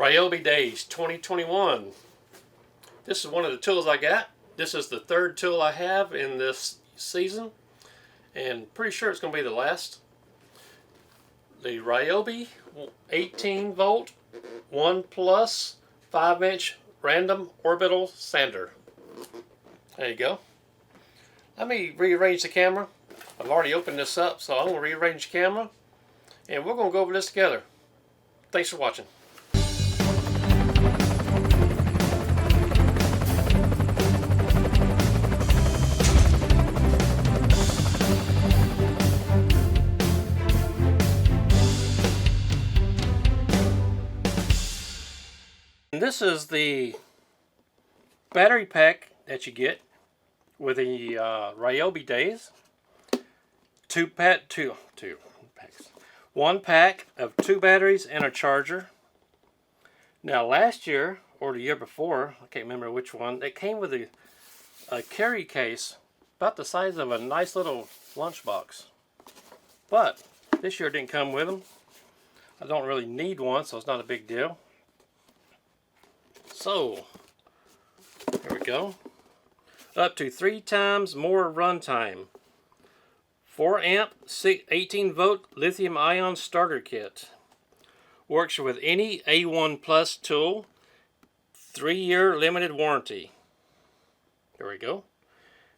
RyobI Days 2021. This is one of the tools I got. This is the third tool I have in this season, and pretty sure it's going to be the last. The RyobI 18 volt 1 plus 5-inch random orbital sander. There you go. Let me rearrange the camera. I've already opened this up, so I'm going to rearrange the camera and we're going to go over this together. Thanks for watching. And this is the battery pack that you get with the RyobI Days. One pack of 2 batteries and a charger. Now last year or the year before, I can't remember which one, it came with a carry case about the size of a nice little lunchbox. But this year it didn't come with them. I don't really need one, so it's not a big deal. So there we go. Up to 3 times more runtime. 4 amp 18 volt lithium ion starter kit. Works with any A1 Plus tool. 3-year limited warranty. There we go.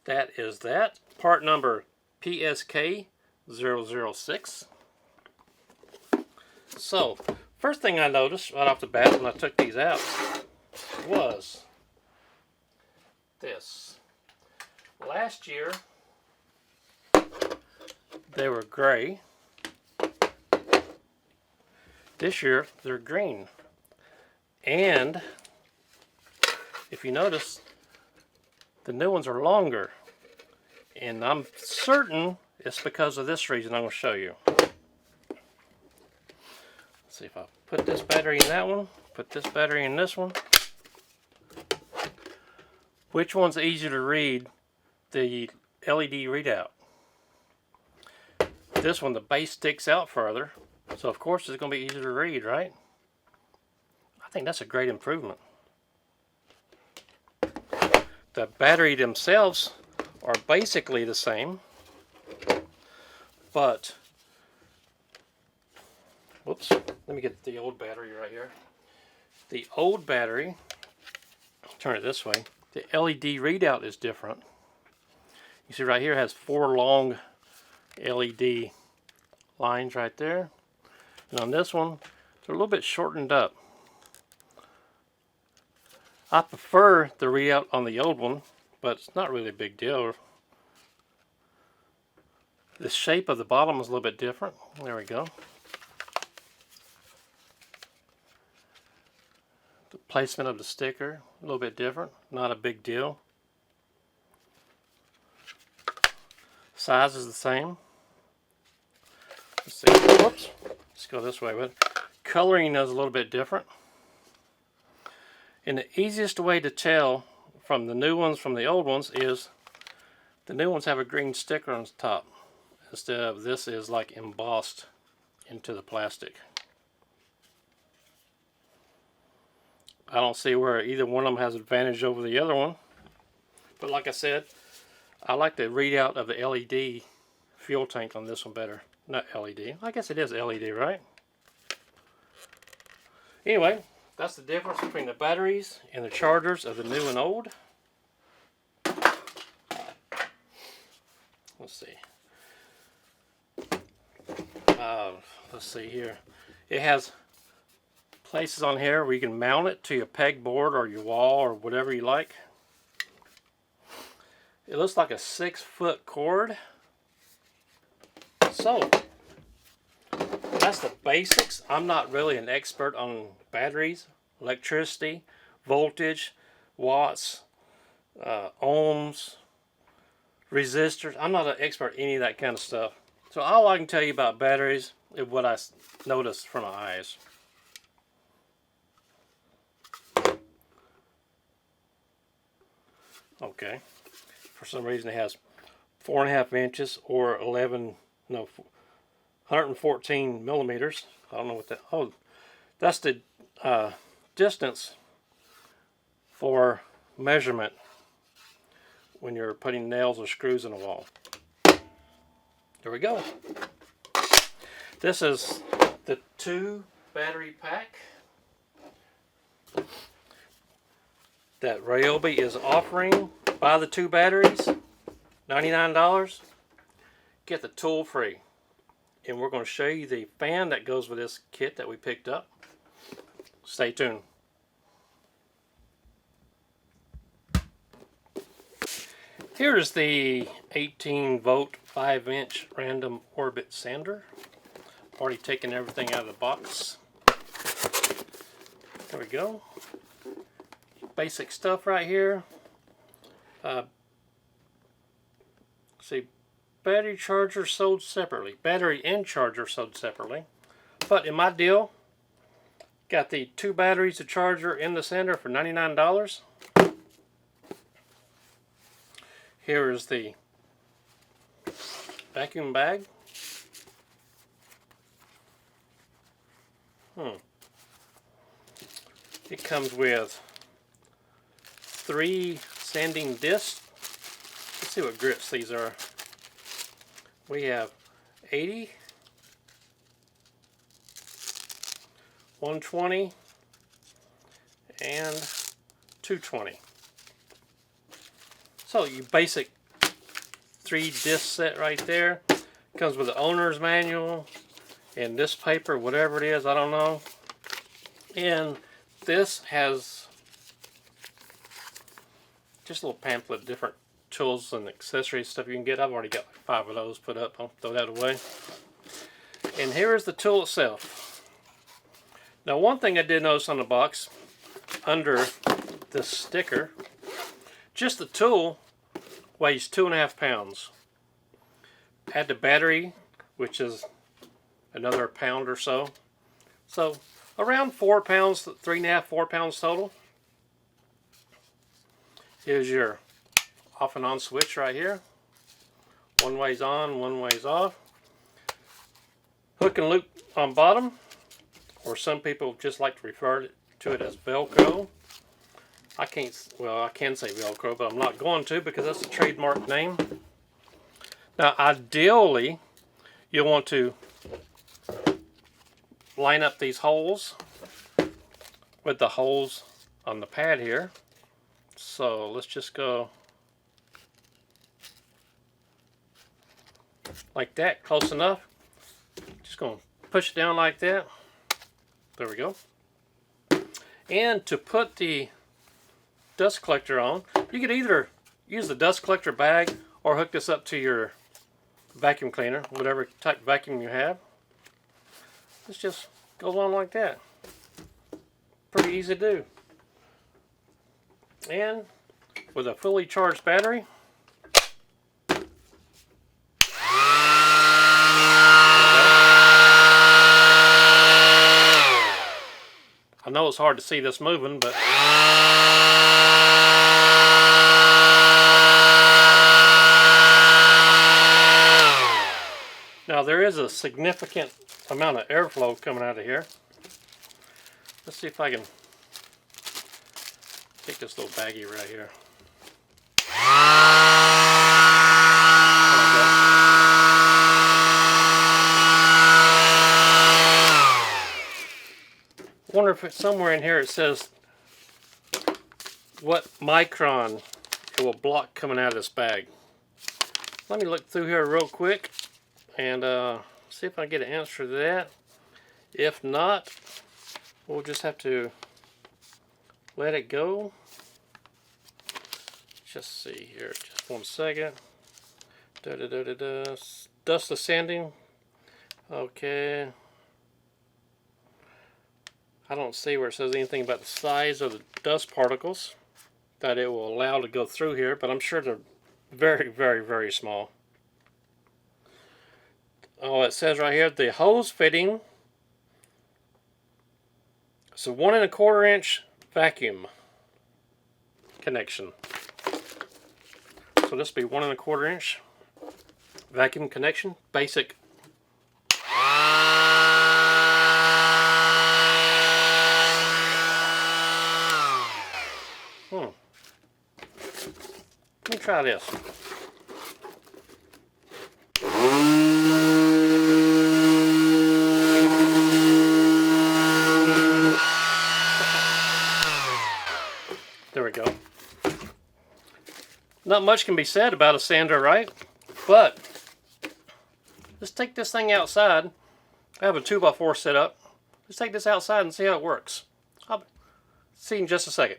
That is that. Part number PSK 006. So first thing I noticed right off the bat when I took these out was this. Last year they were gray. This year they're green. And if you notice, the new ones are longer. And I'm certain it's because of this reason I'm going to show you. Let's see if I put this battery in that one, put this battery in this one. Which one's easier to read the LED readout? This one, the base sticks out further, so of course it's going to be easier to read, right? I think that's a great improvement. The battery themselves are basically the same, but whoops, let me get the old battery right here. The old battery, turn it this way, the LED readout is different. You see right here it has 4 long LED lines right there, and on this one they're a little bit shortened up. I prefer the readout on the old one, but it's not really a big deal. The shape of the bottom is a little bit different. There we go. The placement of the sticker a little bit different, not a big deal. Size is the same. Let's see. Whoops. Let's go this way. But coloring is a little bit different. And the easiest way to tell from the new ones from the old ones is the new ones have a green sticker on the top instead of this is like embossed into the plastic. I don't see where either one of them has advantage over the other one. But like I said, I like the readout of the LED fuel tank on this one better. Not LED. I guess it is LED, right? Anyway, that's the difference between the batteries and the chargers of the new and old. Let's see. Let's see here. It has places on here where you can mount it to your pegboard or your wall or whatever you like. It looks like a 6-foot cord. So that's the basics. I'm not really an expert on batteries, electricity, voltage, watts, ohms, resistors. I'm not an expert in any of that kind of stuff. So all I can tell you about batteries is what I noticed from my eyes. Okay. For some reason it has 4.5 inches or 114 millimeters. I don't know what that. Oh, that's the distance for measurement when you're putting nails or screws in a wall. There we go. This is the 2 battery pack that RyobI is offering. Buy the 2 batteries, $99. Get the tool free. And we're going to show you the fan that goes with this kit that we picked up. Stay tuned. Here's the 18-volt 5-inch random Orbital Sander. Already taken everything out of the box. There we go. Basic stuff right here. See, battery charger sold separately. Battery and charger sold separately. But in my deal, got the 2 batteries, the charger, and the sander for $99. Here is the vacuum bag. It comes with 3 sanding discs. Let's see what grits these are. We have 80, 120, and 220. So your basic 3 disc set right there. Comes with the owner's manual and this paper, whatever it is, I don't know. And this has just a little pamphlet of different tools and accessories stuff you can get. I've already got like 5 of those put up. I'll throw that away. And here is the tool itself. Now, one thing I did notice on the box, under this sticker, just the tool weighs 2.5 pounds. Add the battery, which is another pound or so. So around 4 pounds, 3.5, 4 pounds total. Here's your off and on switch right here. One way's on, one way's off. Hook and loop on bottom, or some people just like to refer to it as Velcro. I can say Velcro, but I'm not going to because that's a trademark name. Now, ideally, you'll want to line up these holes with the holes on the pad here. So let's just go like that, close enough. Just going to push it down like that. There we go. And to put the dust collector on, you could either use the dust collector bag or hook this up to your vacuum cleaner, whatever type of vacuum you have. This just goes on like that. Pretty easy to do. And with a fully charged battery, I know it's hard to see this moving, but now there is a significant amount of airflow coming out of here. Let's see if I can take this little baggie right here. I wonder if it's somewhere in here it says what micron it will block coming out of this bag. Let me look through here real quick and see if I can get an answer to that. If not, we'll just have to let it go. Just see here, just 1 second. Dust sanding. Okay. I don't see where it says anything about the size of the dust particles that it will allow to go through here, but I'm sure they're very, very, very small. Oh, it says right here, the hose fitting. It's a 1 1/4 inch vacuum connection. So this will be 1 1/4 inch vacuum connection, basic. try this. There we go. Not much can be said about a sander, right? But let's take this thing outside. I have a 2x4 set up. Let's take this outside and see how it works. I'll see you in just a second.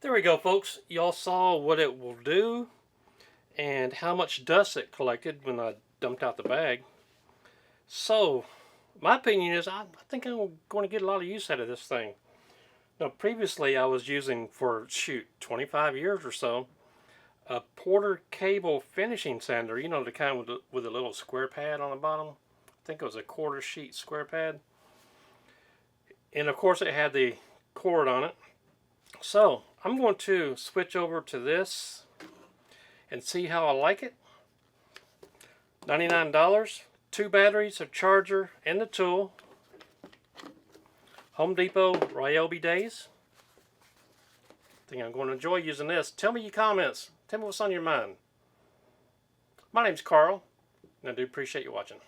There we go, folks. Y'all saw what it will do and how much dust it collected when I dumped out the bag. So, my opinion is I think I'm going to get a lot of use out of this thing. Now, previously I was using, for, 25 years or so, a Porter cable finishing sander. You know, the kind with a little square pad on the bottom. I think it was a 1/4 sheet square pad. And of course it had the cord on it. So, I'm going to switch over to this and see how I like it. $99, 2 batteries, a charger, and the tool. Home Depot RyobI days. I think I'm going to enjoy using this. Tell me your comments. Tell me what's on your mind. My name's Carl, and I do appreciate you watching.